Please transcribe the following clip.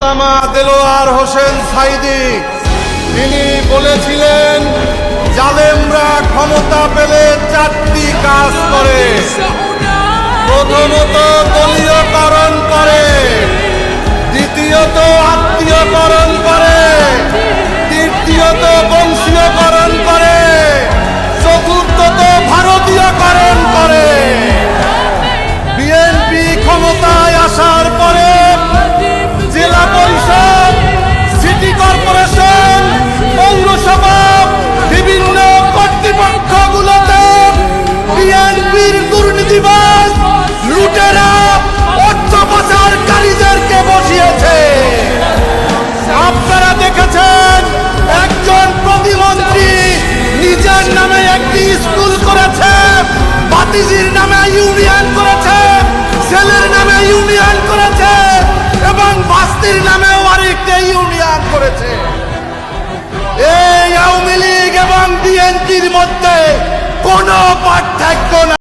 দেলোয়ার হোসেন সাইদি তিনি বলেছিলেন, জালেমরা ক্ষমতা পেলে চারটি কাজ করে। প্রথমত দলীয়করণ করে, দ্বিতীয়ত আত্মীয়করণ করে, তৃতীয়ত বংশীয়করণ করে, চতুর্থত ভারতীয়করণ করে। বিএনপি ক্ষমতায় আসার পরে জেলা পরিষদ, সিটি কর্পোরেশন, পৌরসভা, বিভিন্ন কর্তৃপক্ষগুলোতে বিএনপির দুর্নীতিবাজ লুটেরা অর্থ পাচারকারীদেরকে বসিয়েছে। আপনারা দেখেছেন, একজন প্রতিমন্ত্রী নিজের নামে একটি স্কুল করেছে, ভাতিজির নামে ইউনিয়ন করেছে, ছেলের নামে ইউনিয়ন করেছে এবং বাস্তির নামেও আরেকটা ইউনিয়ন করেছে। এই আওয়ামী লীগ এবং বিএনপির মধ্যে কোনো পার্থক্য না।